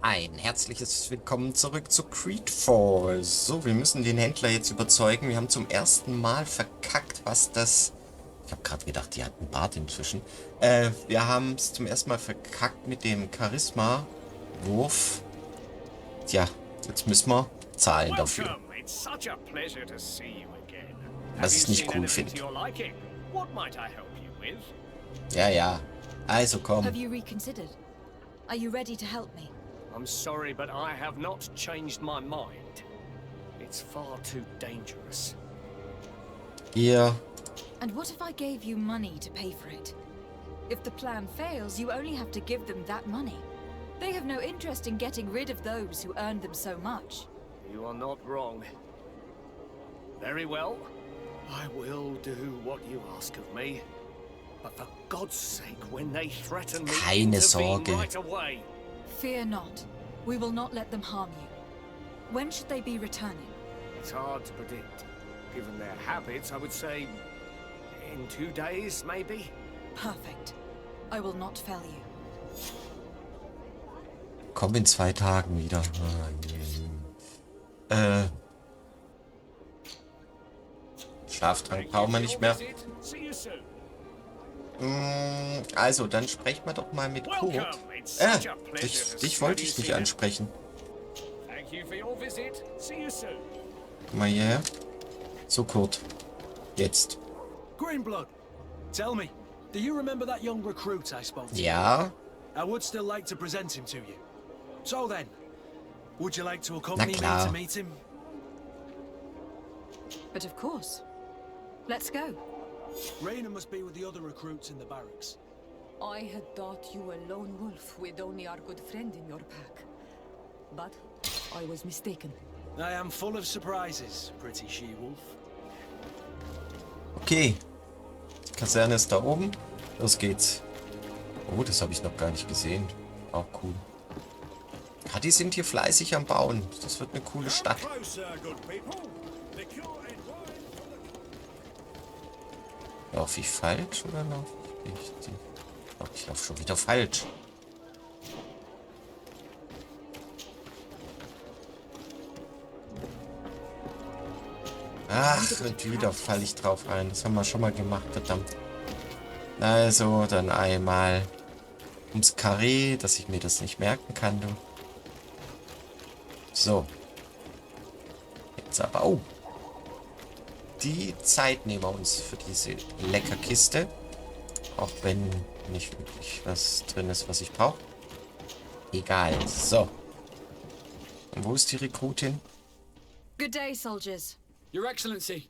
Ein herzliches Willkommen zurück zu Greedfall. So, wir müssen den Händler jetzt überzeugen. Wir haben zum ersten Mal verkackt, was das... Ich habe gerade gedacht, die hat einen Bart inzwischen. Wir haben es zum ersten Mal verkackt mit dem Charisma-Wurf. Tja, jetzt müssen wir zahlen dafür. Was ich nicht cool finde. Ja, ja. Also komm. Have you reconsidered? Are you ready to help me? I'm sorry, but I have not changed my mind. It's far too dangerous. Ihr... And what if I gave you money to pay for it? If the plan fails, you only have to give them that money. They have no interest in getting rid of those who earned them so much. You are not wrong. Very well. I will do what you ask of me. But for God's sake, when they threaten me, Keine Sorge. right away. Fear not. We will not let them harm you. When should they be returning? It's hard to predict. Given their habits, I would say in 2 days, maybe? Perfect. I will not fail you. Komm in 2 Tagen wieder. Schlaftrank brauchen wir nicht mehr. Also, dann sprechen wir doch mal mit Kurt. Dich wollte ich nicht ansprechen. Komm mal hierher. So, Kurt. Jetzt. Greenblood, tell me, do you remember that young recruit I spoke to? Ja. I would still like to present him to you. So then, would you like to accompany me to meet him? But of course. Let's go. Raina must be with the other recruits in the barracks. I had thought you a lone wolf with only our good friend in your pack. But I was mistaken. I am full of surprises, pretty she-wolf. Okay. Die Kaserne ist da oben. Los geht's. Oh, das habe ich noch gar nicht gesehen. Auch cool. Ja, die sind hier fleißig am Bauen. Das wird eine coole Stadt. Laufe ich falsch oder laufe ich richtig? Ich laufe schon wieder falsch. Ach, und wieder falle ich drauf rein. Das haben wir schon mal gemacht, verdammt. Also, dann einmal ums Karree, dass ich mir das nicht merken kann, du. So. Jetzt aber, oh. Die Zeit nehmen wir uns für diese Leckerkiste. Auch wenn nicht wirklich was drin ist, was ich brauche. Egal. So. Und wo ist die Rekrutin? Good day, soldiers. Your Excellency.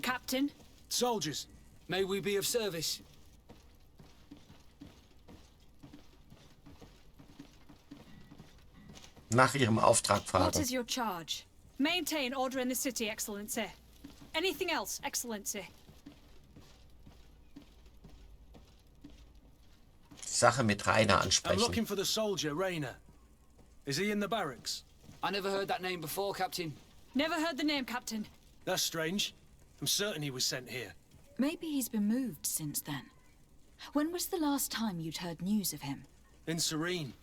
Captain. Soldiers, May we be of service? Nach ihrem Auftrag What fragen. is your charge? Maintain order in the city, Excellency. Anything else, Excellency? Sache mit Rainer I'm ansprechen. looking for the soldier, Raina. Is he in the barracks? I never heard that name before, Captain. Never heard the name, Captain. That's strange. I'm certain he was sent here. Maybe he's been moved since then. When was the last time you'd heard news of him? In Serene,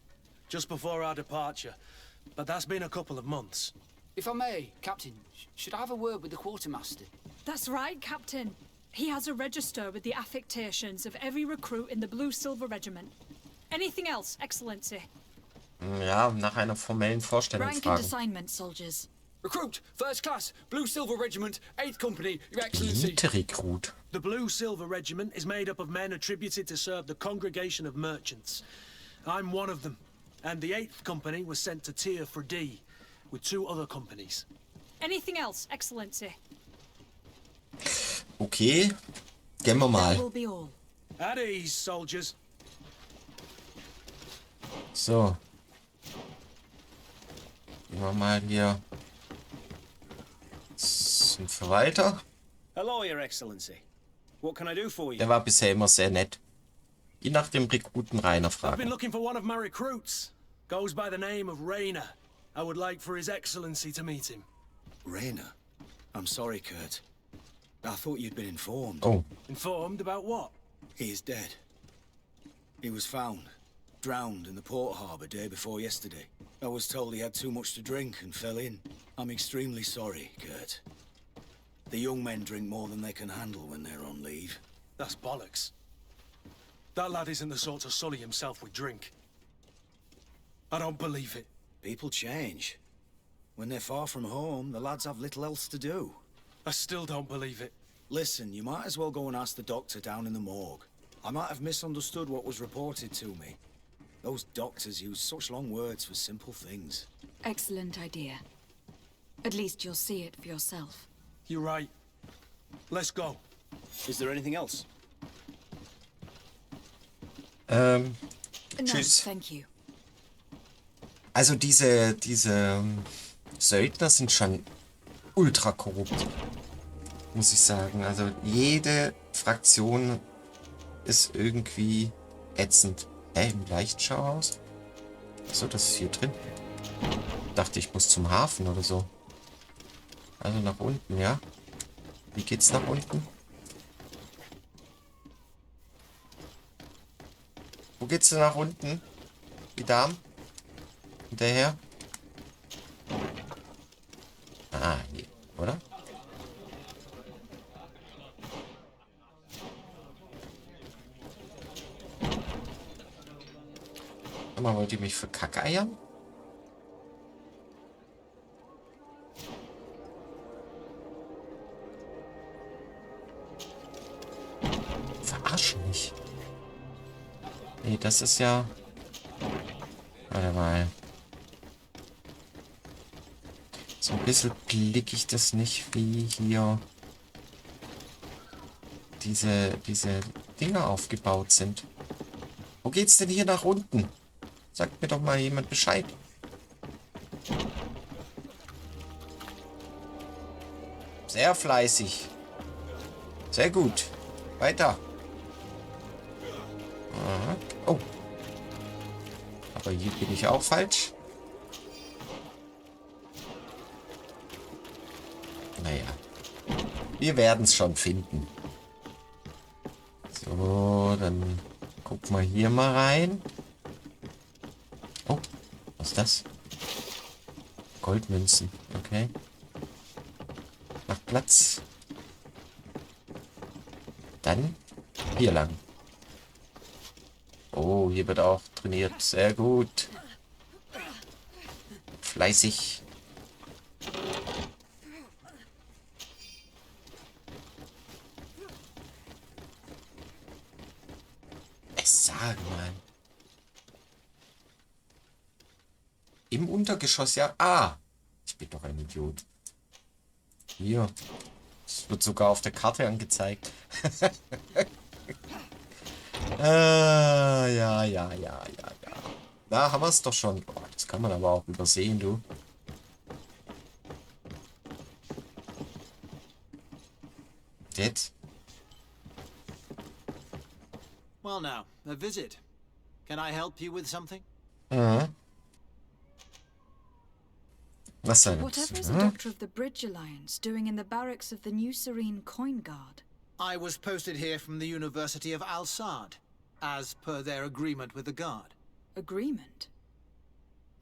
just before our departure. But that's been a couple of months. If I may, Captain, should I have a word with the quartermaster? That's right, Captain. He has a register with the affectations of every recruit in the Blue-Silver Regiment. Anything else, Excellency? Ja, nach einer formellen Vorstellung Rank and fragen. assignment, soldiers. Recruit, first class, Blue-Silver Regiment, 8th Company, Your Excellency. Elite-Rekrut. The Blue Silver Regiment is made up of men attributed to serve the Congregation of Merchants. I'm one of them, and the 8th Company was sent to Tier for D, with 2 other companies. Anything else, Excellency? Okay, gehen wir That mal. will be all. At ease, soldiers. So. Gehen wir mal hier zum Verwalter. Hello, Your Excellency. What can I do for you? Der war bisher immer sehr nett. Je nach dem Rekruten Rainer I've been fragen. looking for one of my recruits. Goes by the name of Raina. I would like for His Excellency to meet him. Raina? I'm sorry, Kurt. I thought you'd been informed. Oh, Informed about what? He is dead. He was found, drowned in the port harbour day before yesterday. I was told he had too much to drink and fell in. I'm extremely sorry, Kurt. The young men drink more than they can handle when they're on leave. That's bollocks. That lad isn't the sort to sully himself with drink. I don't believe it. People change. When they're far from home, the lads have little else to do. I still don't believe it. Listen, you might as well go and ask the doctor down in the morgue. I might have misunderstood what was reported to me. Those doctors use such long words for simple things. Excellent idea. At least you'll see it for yourself. You're right. Let's go. Is there anything else? No, Tschüss. thank you. Also diese Söldner sind schon ultra korrupt, muss ich sagen. Also jede Fraktion ist irgendwie ätzend. Im Leichtschauhaus? So, das ist hier drin. Dachte, ich muss zum Hafen oder so. Also nach unten, ja? Wie geht's nach unten? Wo geht's denn nach unten? Die Damen? Hinterher? Ah, hier, oder? Sag mal, wollt ihr mich verkackeiern? Verarschen mich. Nee, das ist ja... Warte mal. So ein bisschen blicke ich das nicht, wie hier diese Dinger aufgebaut sind. Wo geht's denn hier nach unten? Sagt mir doch mal jemand Bescheid. Sehr fleißig. Sehr gut. Weiter. Aha. Oh. Aber hier bin ich auch falsch. Naja. Wir werden es schon finden. So, dann gucken wir hier mal rein. Oh, was ist das? Goldmünzen, okay. Macht Platz. Dann hier lang. Oh, hier wird auch trainiert. Sehr gut. Fleißig. Es sagen, Mann. Im Untergeschoss, ja. Ah, ich bin doch ein Idiot. Hier. Es wird sogar auf der Karte angezeigt. Ja. Da haben wir es doch schon. Boah, das kann man aber auch übersehen, du. Jetzt? Well now, a visit. Can I help you with something? Was soll Whatever is das? the Doctor of the Bridge Alliance doing in the barracks of the New Serene Coin Guard? I was posted here from the University of Al-Sad, as per their agreement with the Guard. Agreement?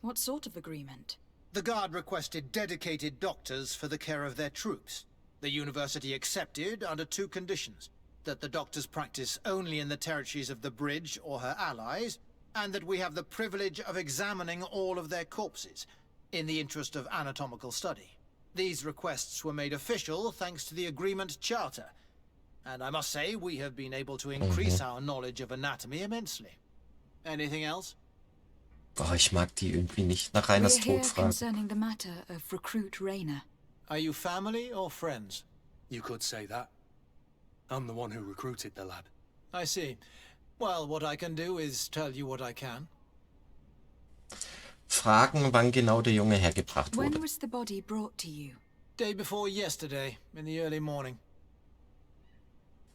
What sort of agreement? The Guard requested dedicated doctors for the care of their troops. The University accepted under two conditions: that the doctors practice only in the territories of the Bridge or her allies, and that we have the privilege of examining all of their corpses, in the interest of anatomical study. These requests were made official thanks to the Agreement Charter, and I must say we have been able to increase our knowledge of anatomy immensely. Anything else? Boah, ich mag die irgendwie nicht. Nach We're Rainers here Tod fragen. concerning the matter of Recruit Rainer. Are you family or friends? You could say that. I'm the one who recruited the lad. I see. Well, what I can do is tell you what I can. Fragen, wann genau der Junge hergebracht wurde. When was the body brought to you? Day before yesterday, in the early morning.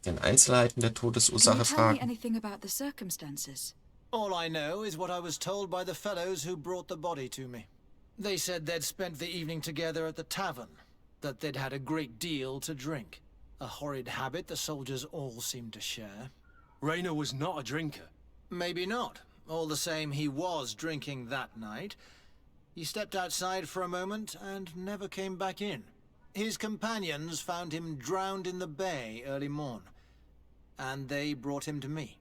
Den Einzelheiten der Can Todesursache you tell me fragen. anything about the circumstances? All I know is what I was told by the fellows who brought the body to me. They said they'd spent the evening together at the tavern, that they'd had a great deal to drink. A horrid habit the soldiers all seemed to share. Rainer was not a drinker. Maybe not. All the same, he was drinking that night. He stepped outside for a moment and never came back in. His companions found him drowned in the bay early morn, and they brought him to me.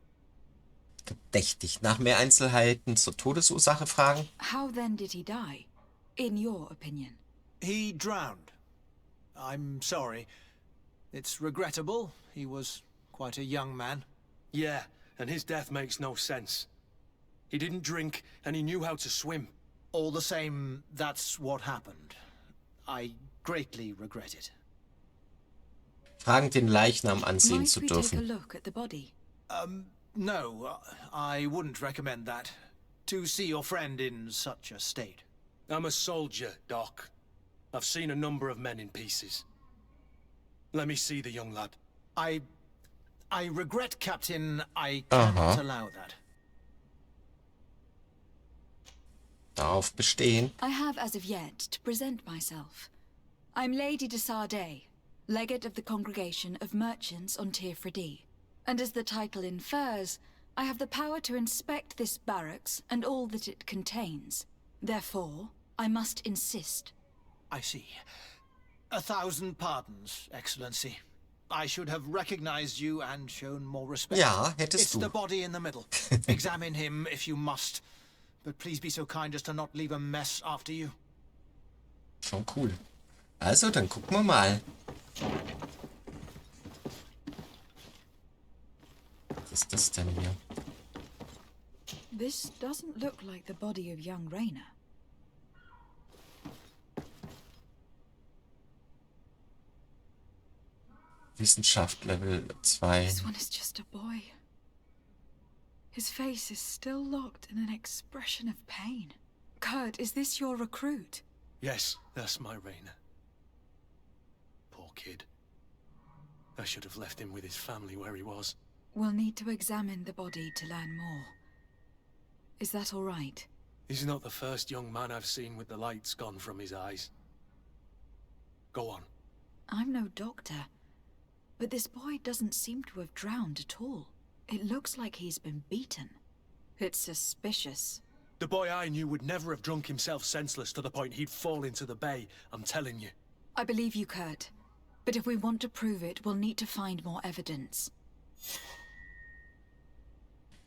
Verdächtig. Nach mehr Einzelheiten zur Todesursache fragen. How then did he die, in your opinion? He drowned. I'm sorry. It's regrettable. He was quite a young man. Yeah, and his death makes no sense. He didn't drink, and he knew how to swim. All the same, that's what happened. I greatly regret it. Fragen, den Leichnam ansehen Might zu we take a dürfen. look at the body? No, I wouldn't recommend that. To see your friend in such a state. I'm a soldier, Doc. I've seen a number of men in pieces. Let me see the young lad. I regret, Captain. I cannot allow that. Darauf bestehen. I have as of yet to present myself. I'm Lady de Sardet, legate of the Congregation of Merchants on Tirfredi. And as the title infers, I have the power to inspect this barracks and all that it contains. Therefore, I must insist. I see. 1,000 pardons, Excellency. I should have recognized you and shown more respect. Ja, hättest It's du. the body in the middle. Examine him if you must. But please be so kind as to not leave a mess after you. Schon cool. Also, dann gucken wir mal. Was ist das denn hier? This doesn't look like the body of young Rainer. Wissenschaft Level 2. This one is just a boy. His face is still locked in an expression of pain. Kurt, is this your recruit? Yes, that's my Rainer. Poor kid. I should have left him with his family where he was. We'll need to examine the body to learn more. Is that all right? He's not the first young man I've seen with the lights gone from his eyes. Go on. I'm no doctor, but this boy doesn't seem to have drowned at all. It looks like he's been beaten. It's suspicious. The boy I knew would never have drunk himself senseless to the point he'd fall into the bay, I'm telling you. I believe you, Kurt. But if we want to prove it, we'll need to find more evidence.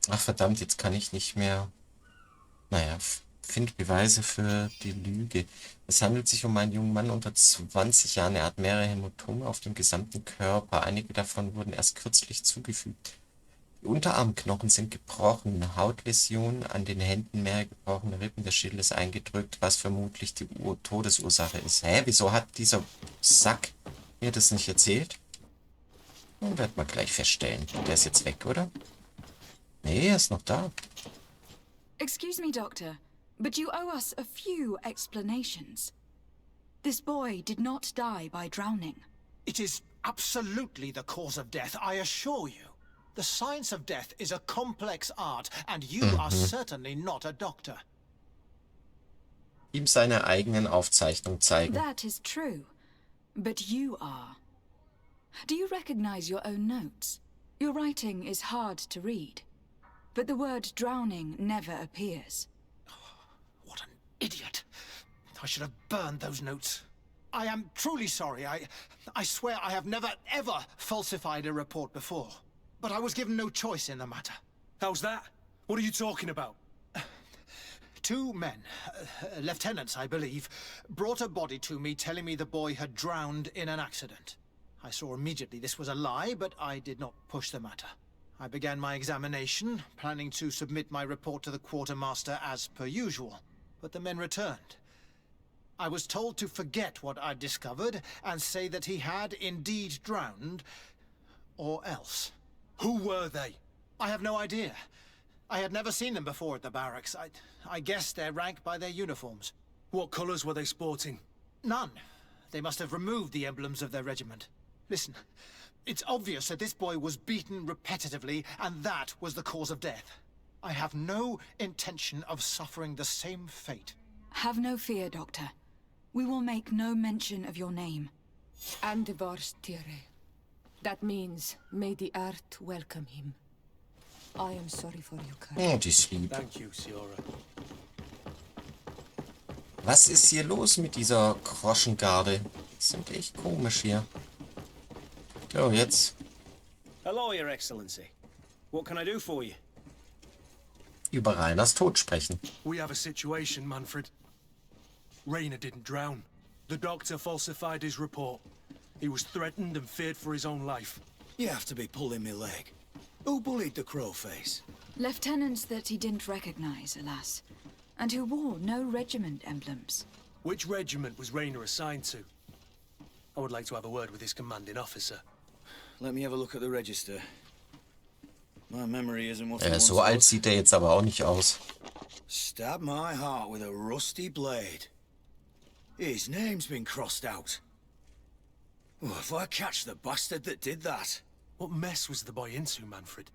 Ach verdammt, jetzt kann ich nicht mehr... Naja, find Beweise für die Lüge. Es handelt sich um einen jungen Mann unter 20 Jahren. Er hat mehrere Hämatome auf dem gesamten Körper. Einige davon wurden erst kürzlich zugefügt. Die Unterarmknochen sind gebrochen, Hautläsionen an den Händen, mehrere gebrochene Rippen, der Schädel ist eingedrückt, was vermutlich die Todesursache ist. Hä, wieso hat dieser Sack mir das nicht erzählt? Dann werden wir gleich feststellen. Der ist jetzt weg, oder? Nee, er ist noch da. Excuse me, Doctor, but you owe us a few explanations. This boy did not die by drowning. It is absolutely the cause of death, I assure you. The science of death is a complex art, and you are certainly not a doctor. Ihm seine eigenen Aufzeichnungen zeigen. That is true, but you are. Do you recognize your own notes? Your writing is hard to read, but the word drowning never appears. What an idiot. I should have burned those notes. I am truly sorry. I swear I have never, ever falsified a report before. But I was given no choice in the matter. How's that? What are you talking about? 2 men, lieutenants I believe, brought a body to me telling me the boy had drowned in an accident. I saw immediately this was a lie, but I did not push the matter. I began my examination, planning to submit my report to the quartermaster as per usual. But the men returned. I was told to forget what I'd discovered and say that he had indeed drowned, or else. Who were they? I have no idea. I had never seen them before at the barracks. I guessed their rank by their uniforms. What colours were they sporting? None. They must have removed the emblems of their regiment. Listen, it's obvious that this boy was beaten repetitively, and that was the cause of death. I have no intention of suffering the same fate. Have no fear, Doctor. We will make no mention of your name. Andvarstire. That means, may the earth welcome him. I am sorry for you, Kurt. Oh, die ist lieb. Thank you, Siora. Was ist hier los mit dieser Groschengarde? Die sind echt komisch hier. So, jetzt Hello, Your Excellency. What can I do for you? über Rainers Tod sprechen. We have a situation, Manfred. Rainer didn't drown. The doctor falsified his report. He was threatened and feared for his own life. You have to be pulling me leg. Who bullied the crow face? Lieutenants that he didn't recognize, alas, and who wore no regiment emblems. Which regiment was Rainer assigned to? I would like to have a word with his commanding officer. Let me have a look at the register. My memory isn't what it once So alt was. sieht er jetzt aber auch nicht aus. Stab my heart with a rusty blade. His name's been crossed out. Oh, if I catch the bastard that did that. What mess was the boy into, Manfred?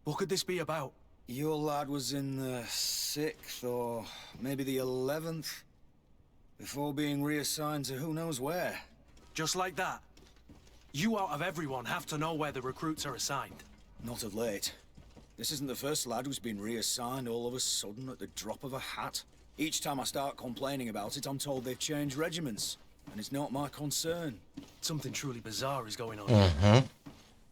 What could this be about? Your lad was in the 6th or maybe the 11th before being reassigned to who knows where. Just like that? You out of everyone have to know where the recruits are assigned. Not of late. This isn't the first lad who's been reassigned all of a sudden at the drop of a hat. Each time I start complaining about it, I'm told they've changed regiments, and it's not my concern. Something truly bizarre is going on here.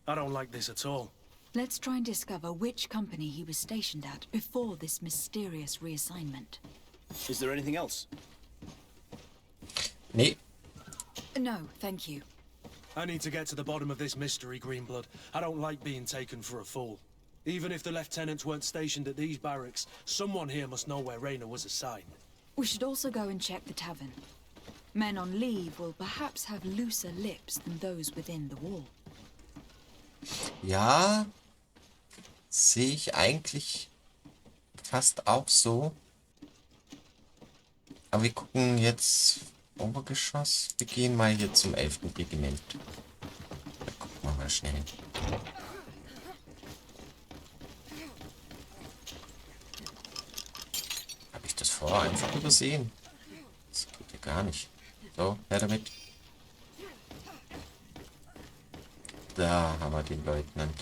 I don't like this at all. Let's try and discover which company he was stationed at before this mysterious reassignment. Is there anything else? Nee, No, thank you. I need to get to the bottom of this mystery, Greenblood. I don't like being taken for a fool. Even if the lieutenants weren't stationed at these barracks, someone here must know where Rainer was assigned. We should also go and check the tavern. Men on leave will perhaps have looser lips than those within the wall. ja, sehe ich eigentlich fast auch so. Aber wir gucken jetzt Obergeschoss. Wir gehen mal hier zum 11. Regiment. Da gucken wir mal schnell. Habe ich das vorher einfach übersehen? Das geht ja gar nicht. So, her damit. Da haben wir den Leutnant.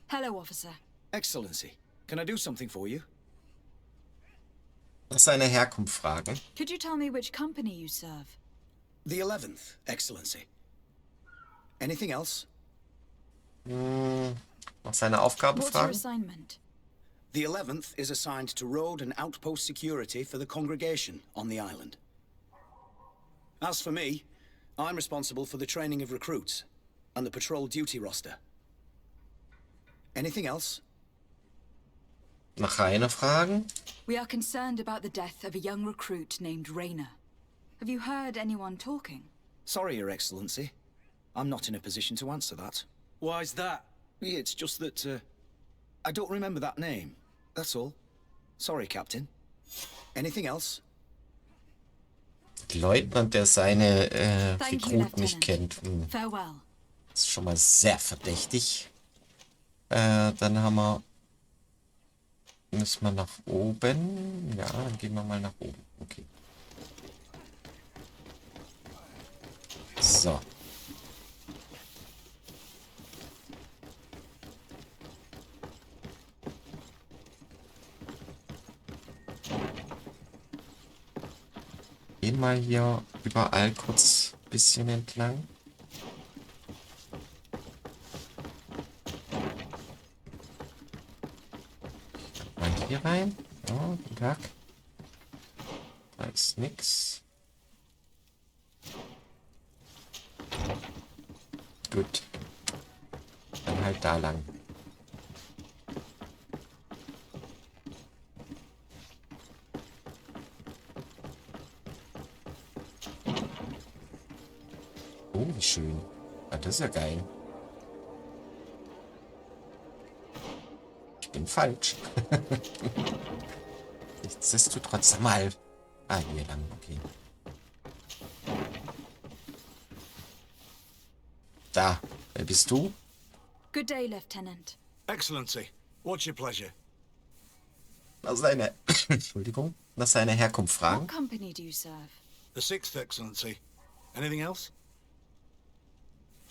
Hello, officer. Excellency, can I do something for you? Nach seiner Herkunft fragen. Could you tell me which company you serve? The 11th, Excellency. Anything else? Nach seiner Aufgabe What's your fragen. assignment? The 11th is assigned to road and outpost security for the congregation on the island. As for me, I'm responsible for the training of recruits and the patrol duty roster. Anything else? Nach Rainer fragen. We are concerned about the death of a young recruit named Rainer. Have you heard anyone talking? Sorry, Your Excellency. I'm not in a position to answer that. Why's that? It's just that, I don't remember that name. That's all. Sorry, Captain. Anything else? Leutnant, der seine Thank you, Rekruten nicht kennt. Farewell. Das ist schon mal sehr verdächtig. Dann haben wir... Müssen wir nach oben? Ja, dann gehen wir mal nach oben. Okay. So. Gehen mal hier überall kurz ein bisschen entlang. Mal hier rein. Ja, guten Tag. Da ist nix. Gut. Dann halt da lang. Oh, wie schön. Ah, das ist ja geil. Ich bin falsch. Nichtsdestotrotz mal. Ah, hier lang, okay. Da, wer bist du? Good day, Lieutenant. Excellency, what's your pleasure? Nach seiner... Entschuldigung. Nach seiner Herkunft fragen. What company do you serve? The 6th, Excellency. Anything else?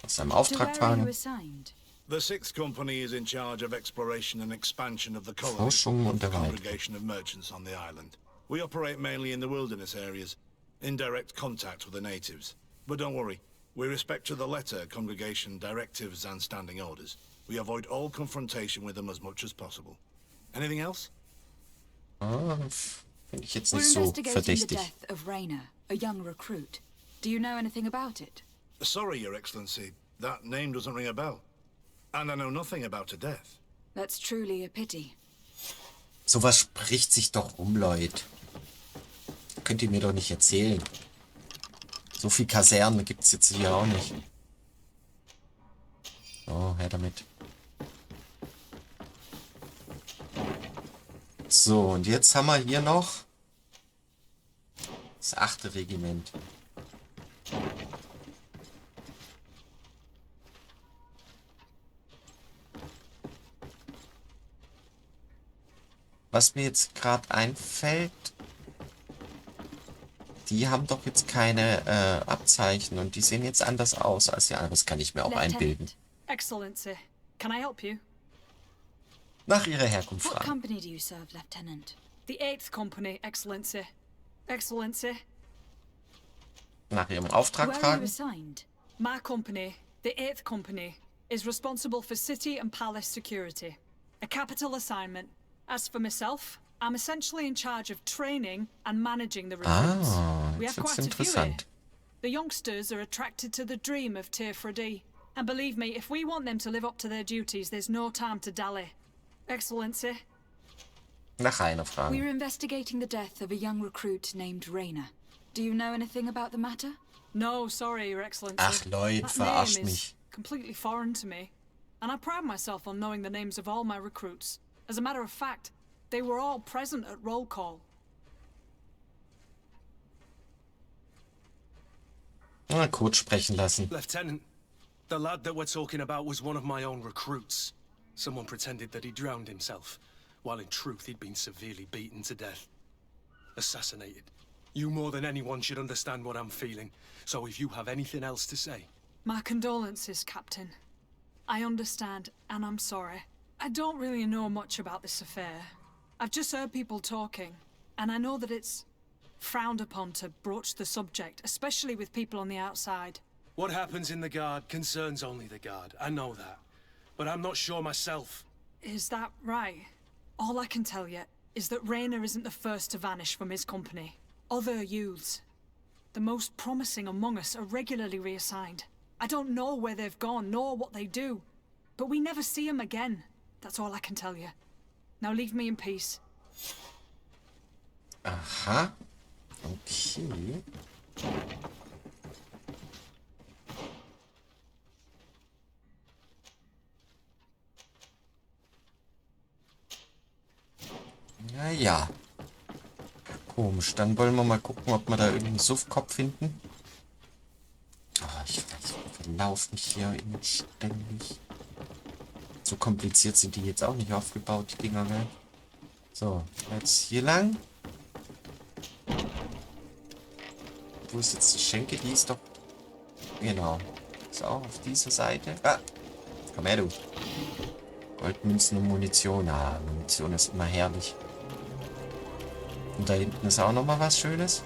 Nach seinem To Auftrag where are you fragen. assigned? The 6th Company is in charge of exploration and expansion of the colony Forschung und of the Erweiterung. congregation of merchants on the island. We operate mainly in the wilderness areas, in direct contact with the natives. But don't worry, we respect to the letter congregation directives and standing orders. We avoid all confrontation with them as much as possible. Anything else? Ah, finde ich jetzt We're nicht so investigating the verdächtig. death of Rainer, a young recruit. Do you know anything about it? Sorry, Your Excellency. That name doesn't ring a bell. And I know nothing about her death. That's truly a pity. Sowas spricht sich doch um, Leute. Könnt ihr mir doch nicht erzählen. So viel Kasernen gibt es jetzt hier auch nicht. So, her damit. So, und jetzt haben wir hier noch das 8. Regiment. Was mir jetzt gerade einfällt, die haben doch jetzt keine Abzeichen und die sehen jetzt anders aus als die anderen. Das kann ich mir auch einbilden. Excellency, can I help you? Nach ihrer Herkunft What fragen. company do you serve, Lieutenant? The 8th Company, Excellency. Excellency. Nach ihrem Auftrag Where are you fragen. assigned? My company, the 8th Company, is responsible for city and palace security. A capital assignment. As for myself, I'm essentially in charge of training and managing the recruits. Ah, We das have ist quite a few here. interessant. The youngsters are attracted to the dream of Tier 3D. And believe me, if we want them to live up to their duties, there's no time to dally. Excellency. Nach einer We fragen. were investigating the death of a young recruit named Rainer. Do you know anything about the matter? No, sorry, Your Excellency. Ach Leute, That verarscht name is mich. completely foreign to me. And I pride myself on knowing the names of all my recruits. As a matter of fact, they were all present at roll call. Mal kurz sprechen lassen. Lieutenant, the lad that we're talking about was one of my own recruits. Someone pretended that he drowned himself, while in truth he'd been severely beaten to death. Assassinated. You more than anyone should understand what I'm feeling, so if you have anything else to say... My condolences, Captain. I understand, and I'm sorry. I don't really know much about this affair. I've just heard people talking, and I know that it's frowned upon to broach the subject, especially with people on the outside. What happens in the Guard concerns only the Guard, I know that. But I'm not sure myself. Is that right? All I can tell you is that Rainer isn't the first to vanish from his company. Other youths, the most promising among us, are regularly reassigned. I don't know where they've gone, nor what they do, but we never see them again. That's all I can tell you. Now leave me in peace. Aha. Okay. Naja. Komisch. Dann wollen wir mal gucken, ob wir da irgendeinen Suffkopf finden. Oh, ich verlaufe mich hier ständig. So kompliziert sind die jetzt auch nicht aufgebaut, die Dinger, ne? So, jetzt hier lang. Wo ist jetzt die Schenke? Die ist doch... Genau. Ist auch auf dieser Seite. Ah! Komm her, du. Goldmünzen und Munition. Ah, Munition ist immer herrlich. Und da hinten ist auch nochmal was Schönes.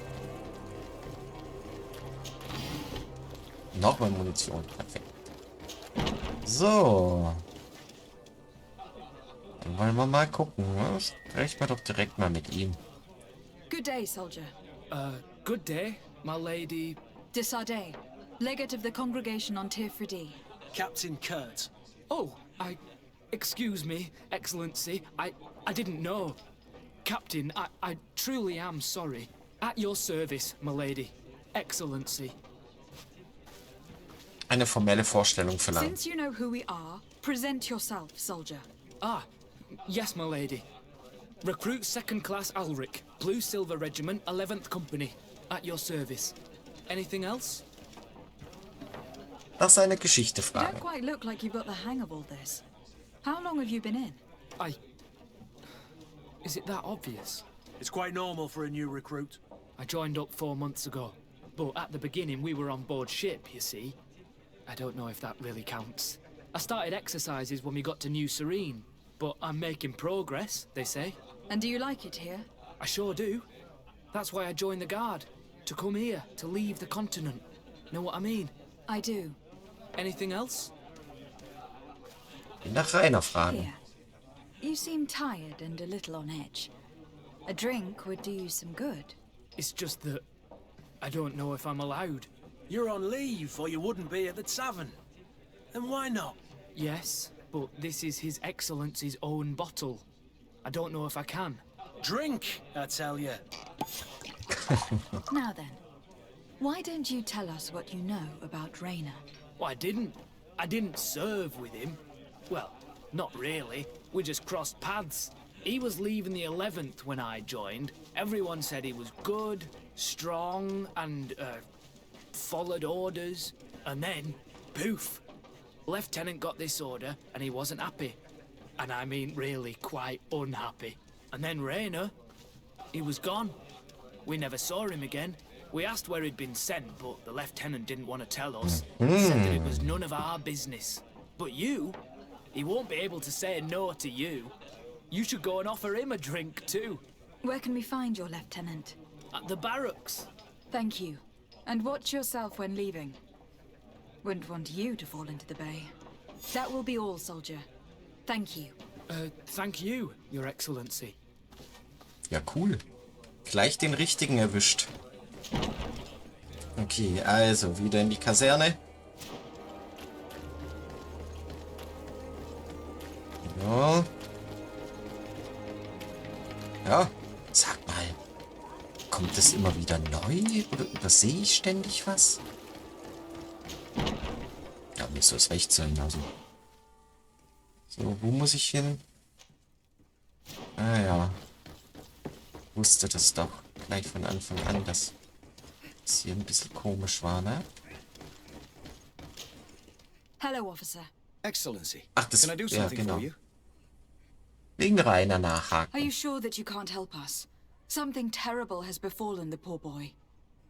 Nochmal Munition. Perfekt. So. Dann wollen wir mal gucken. Sprechen wir doch direkt mal mit ihm. Good day, soldier. Good day, my lady. Desardet, legate of the congregation on Tier 3D. Captain Kurt. Oh, excuse me, Excellency. I didn't know. Captain, I truly am sorry. At your service, my lady. Excellency. Eine formelle Vorstellung verlangen. Since you know who we are, present yourself, soldier. Ah, yes, my lady. Recruit 2nd Class Ulrich, Blue Silver Regiment, 11th Company. At your service. Anything else? Nach seiner Geschichte You fragen. don't quite look like you've got the hang of all this. How long have you been in? Is it that obvious? It's quite normal for a new recruit. I joined up 4 months ago. But at the beginning we were on board ship, you see. I don't know if that really counts. I started exercises when we got to New Serene. But I'm making progress, they say. And do you like it here? I sure do. That's why I joined the guard. To come here, to leave the continent. Know what I mean? I do. Anything else? Nach Rainer fragen. Here. You seem tired and a little on edge. A drink would do you some good. It's just that I don't know if I'm allowed. You're on leave, or you wouldn't be at the tavern. And why not? Yes, but this is His Excellency's own bottle. I don't know if I can. Drink, I tell you. Now then, why don't you tell us what you know about Rainer? Well, I didn't serve with him. Well, not really. We just crossed paths. He was leaving the 11th when I joined. Everyone said he was good, strong, and, followed orders. And then, poof! Lieutenant got this order, and he wasn't happy. And I mean really quite unhappy. And then Rainer, he was gone. We never saw him again. We asked where he'd been sent, but the lieutenant didn't want to tell us. He said that it was none of our business. But you, he won't be able to say no to you. You should go and offer him a drink too. Where can we find your lieutenant? At the barracks. Thank you. And watch yourself when leaving. Wouldn't want you to fall into the bay. That will be all, soldier. Thank you. Thank you, Your Excellency. Ja, cool. Gleich den richtigen erwischt. Okay, also wieder in die Kaserne. Ja. Ja, sag mal. Kommt es immer wieder neu? Oder übersehe ich ständig was? Ja, mir soll es recht sein lassen. So, wo muss ich hin? Ah ja. Wusste das doch gleich von Anfang an, dass es hier ein bisschen komisch war, ne? Hello, officer. Excellency, Ach, das, can I do ja, something genau. for you? Wegen Rainer Are nachhaken. you sure that you can't help us? Something terrible has befallen the poor boy.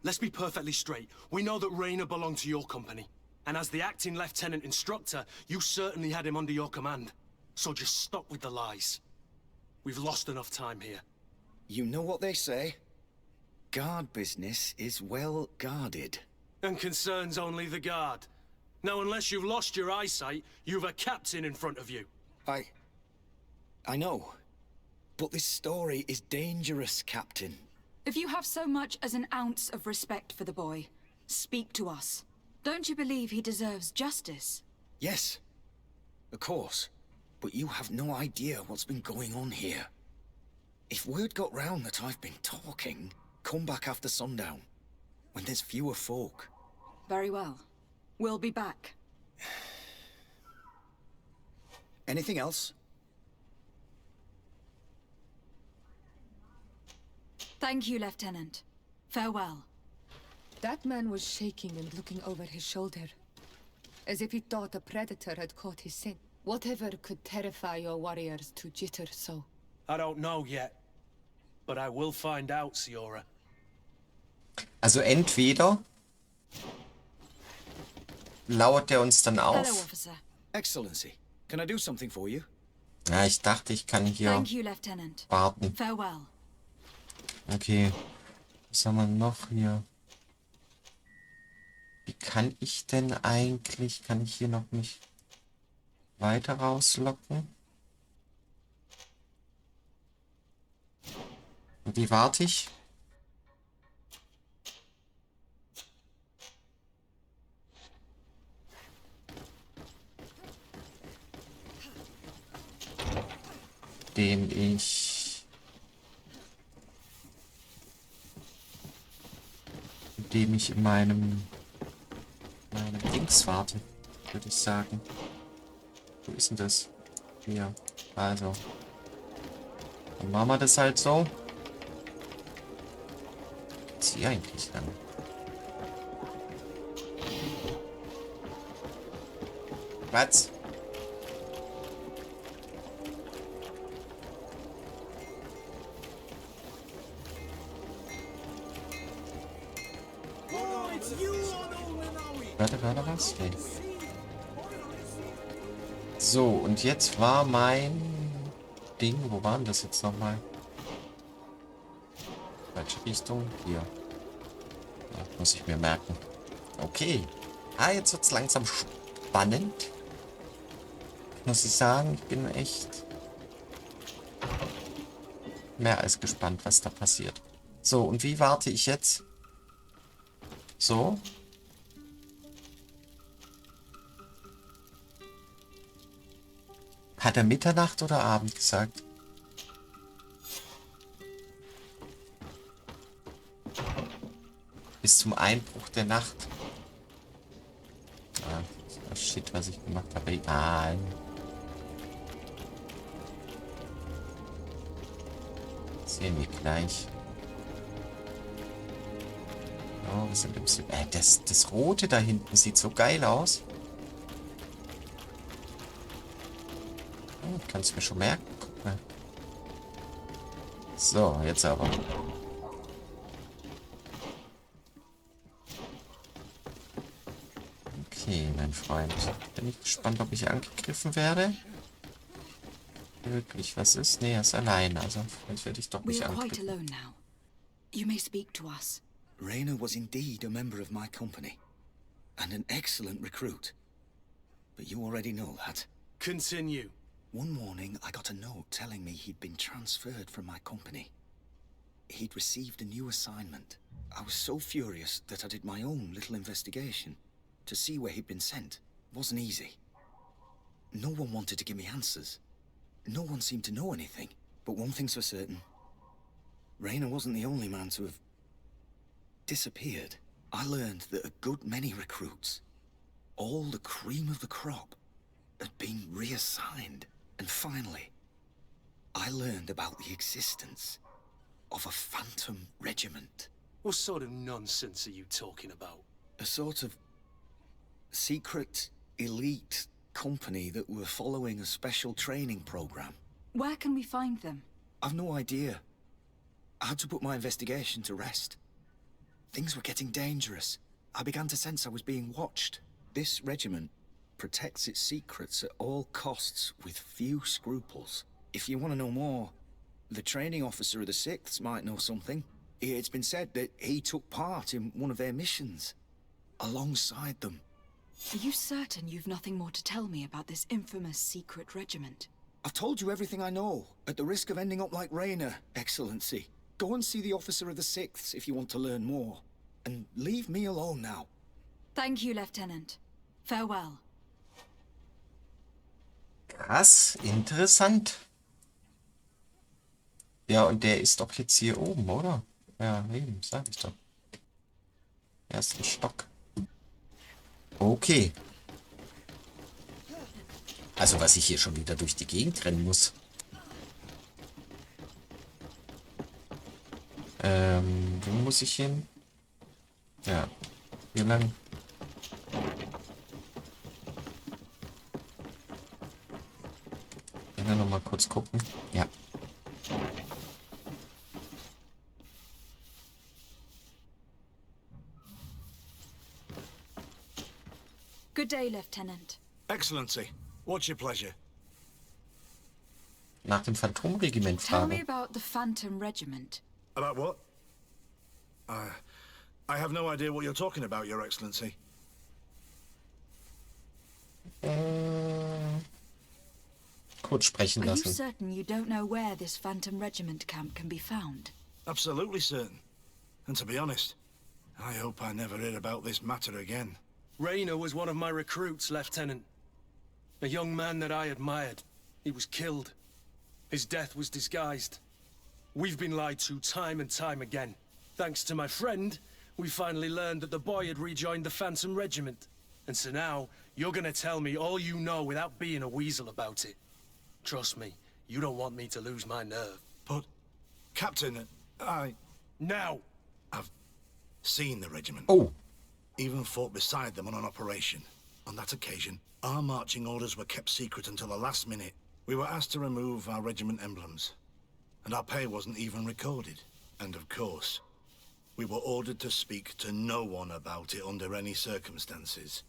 Let's be perfectly straight. We know that Rainer belonged to your company. And as the acting lieutenant instructor, you certainly had him under your command. So just stop with the lies. We've lost enough time here. You know what they say? Guard business is well guarded. And concerns only the guard. Now, unless you've lost your eyesight, you've a captain in front of you. I know. But this story is dangerous, Captain. If you have so much as an ounce of respect for the boy, speak to us. Don't you believe he deserves justice? Yes, of course. But you have no idea what's been going on here. If word got round that I've been talking, come back after sundown, when there's fewer folk. Very well. We'll be back. Anything else? Thank you, Lieutenant. Farewell. That man was shaking and looking over his shoulder, as if he thought a predator had caught his scent. Whatever could terrify your warriors to jitter so? I don't know yet, but I will find out, Siora. Also entweder lauert er uns dann Hello, auf. officer. Excellency, can I do something for you? Ja, ich dachte, ich kann hier Thank you, Lieutenant. warten. Farewell. Okay. Was haben wir noch hier? Wie kann ich denn eigentlich... Kann ich hier noch nicht weiter rauslocken? Und wie warte ich? Indem ich in meinem Dings warte, würde ich sagen. Wo ist denn das? Hier. Also. Dann machen wir das halt so. Was ist hier eigentlich dann? Was? Warte, was? Okay. So, und jetzt war mein Ding. Wo war denn das jetzt nochmal? Falsche Richtung hier. Ja, muss ich mir merken. Okay. Jetzt wird's langsam spannend. Muss ich sagen, ich bin echt mehr als gespannt, was da passiert. So, und wie warte ich jetzt? So. Hat er Mitternacht oder Abend gesagt? Bis zum Einbruch der Nacht. Ah, das Shit, was ich gemacht habe. Egal. Sehen wir gleich. Oh, wir sind im Süden. Das Rote da hinten sieht so geil aus. Ich kann es mir schon merken. Guck mal. So, jetzt aber. Okay, mein Freund. Bin ich gespannt, ob ich angegriffen werde. Wirklich, was ist? Nee, er ist allein. Also, vielleicht werde ich doch nicht We are quite angegriffen. alone now. You may speak to us. Rainer was indeed a member of my company, and an excellent recruit. But you already know that. Continue. One morning, I got a note telling me he'd been transferred from my company. He'd received a new assignment. I was so furious that I did my own little investigation to see where he'd been sent. It wasn't easy. No one wanted to give me answers. No one seemed to know anything. But one thing's for certain. Rainer wasn't the only man to have disappeared. I learned that a good many recruits, all the cream of the crop, had been reassigned. And finally, I learned about the existence of a phantom regiment. What sort of nonsense are you talking about? A sort of secret, elite company that were following a special training program. Where can we find them? I've no idea. I had to put my investigation to rest. Things were getting dangerous. I began to sense I was being watched. This regiment protects its secrets at all costs with few scruples. If you want to know more, the training officer of the 6th might know something. It's been said that he took part in one of their missions, alongside them. Are you certain you've nothing more to tell me about this infamous secret regiment? I've told you everything I know, at the risk of ending up like Rainer, Excellency. Go and see the officer of the 6th if you want to learn more. And leave me alone now. Thank you, Lieutenant. Farewell. Krass, interessant. Ja, und der ist doch jetzt hier oben, oder? Ja, eben, sag ich doch. Ersten Stock. Okay. Also, was ich hier schon wieder durch die Gegend rennen muss. Wo muss ich hin? Ja, hier lang. Ich will noch mal kurz gucken. Ja. Good day, Lieutenant. Excellency, what's your pleasure? Nach dem Phantomregiment Tell me fragen. about the Phantom Regiment. About what? I have no idea what you're talking about, Your Excellency. Kurz sprechen Are you lassen. certain you don't know where this Phantom Regiment camp can be found? Absolutely certain. And to be honest, I hope I never hear about this matter again. Rainer was one of my recruits, Lieutenant. A young man that I admired. He was killed. His death was disguised. We've been lied to time and time again. Thanks to my friend, we finally learned that the boy had rejoined the Phantom Regiment. And so now, you're gonna tell me all you know without being a weasel about it. Trust me, you don't want me to lose my nerve. But, Captain, Now! I've seen the regiment. Oh, Even fought beside them on an operation. On that occasion, our marching orders were kept secret until the last minute. We were asked to remove our regiment emblems. And our pay wasn't even recorded. And of course, we were ordered to speak to no one about it under any circumstances.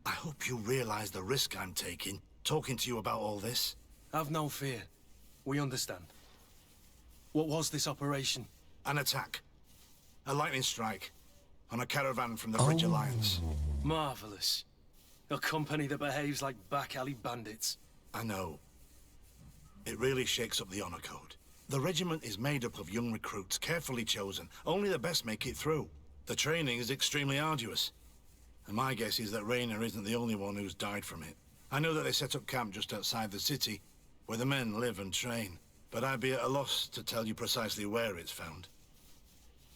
I hope you realize the risk I'm taking, talking to you about all this. Have no fear. We understand. What was this operation? An attack. A lightning strike. On a caravan from the Bridge Alliance. Marvelous. A company that behaves like back alley bandits. I know. It really shakes up the honor code. The regiment is made up of young recruits, carefully chosen. Only the best make it through. The training is extremely arduous. And my guess is that Raynor isn't the only one who's died from it. I know that they set up camp just outside the city, where the men live and train. But I'd be at a loss to tell you precisely where it's found.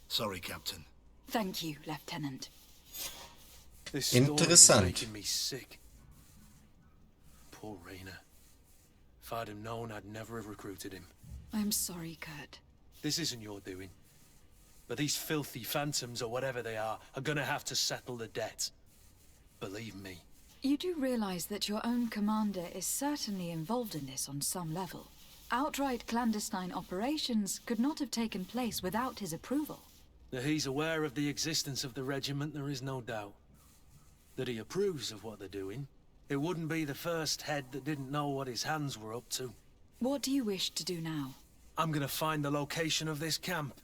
Sorry, Captain. Thank you, Lieutenant. This story is Interessant. making me sick. Poor Raynor. If I'd have known, I'd never have recruited him. I'm sorry, Kurt. This isn't your doing. But these filthy phantoms, or whatever they are gonna have to settle the debt. Believe me. You do realize that your own commander is certainly involved in this on some level. Outright clandestine operations could not have taken place without his approval. That he's aware of the existence of the regiment, there is no doubt. That he approves of what they're doing. It wouldn't be the first head that didn't know what his hands were up to. What do you wish to do now? I'm gonna find the location of this camp.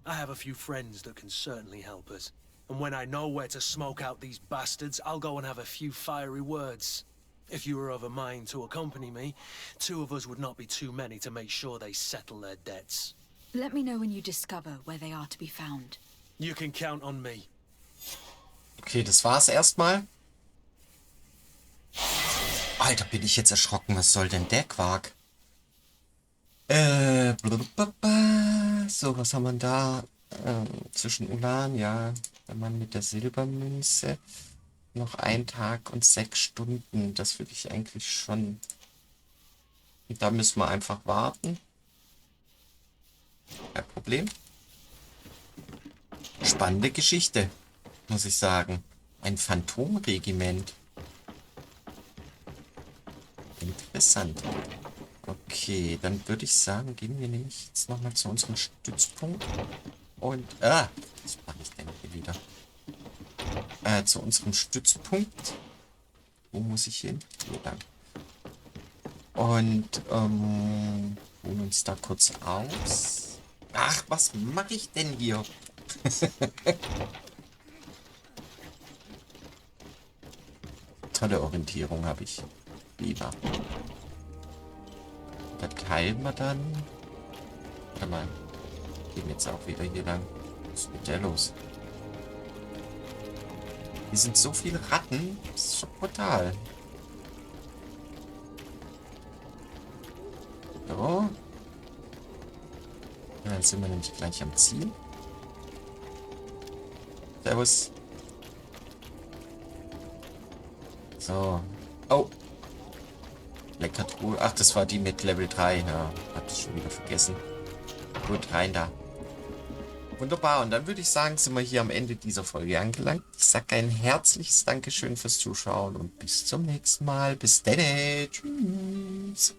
I have a few friends that can certainly help us. And when I know where to smoke out these bastards, I'll go and have a few fiery words. If you were of a mind to accompany me, 2 of us would not be too many to make sure they settle their debts. Let me know when you discover where they are to be found. You can count on me. Okay, das war's erstmal. Alter, bin ich jetzt erschrocken. Was soll denn der Quark? Blablabla. So, was haben wir da? Zwischen Ulan, ja. Der Mann mit der Silbermünze. Noch 1 Tag und 6 Stunden. Das würde ich eigentlich schon... Und da müssen wir einfach warten. Kein Problem. Spannende Geschichte, muss ich sagen. Ein Phantomregiment. Interessant. Okay, dann würde ich sagen, gehen wir nämlich jetzt nochmal zu unserem Stützpunkt. Und, was mache ich denn hier wieder? Zu unserem Stützpunkt. Wo muss ich hin? Hier lang. Und, ruhen uns da kurz aus. Ach, was mache ich denn hier? Tolle Orientierung habe ich. Lieber. Da teilen wir dann. Warte mal. Gehen jetzt auch wieder hier lang. Was ist mit der los? Hier sind so viele Ratten. Das ist schon brutal. So. Ja, dann sind wir nämlich gleich am Ziel. Servus. So. Oh. Leckertruhe. Ach, das war die mit Level 3. Ja, hab ich schon wieder vergessen. Gut, rein da. Wunderbar. Und dann würde ich sagen, sind wir hier am Ende dieser Folge angelangt. Ich sage ein herzliches Dankeschön fürs Zuschauen und bis zum nächsten Mal. Bis dann. Tschüss.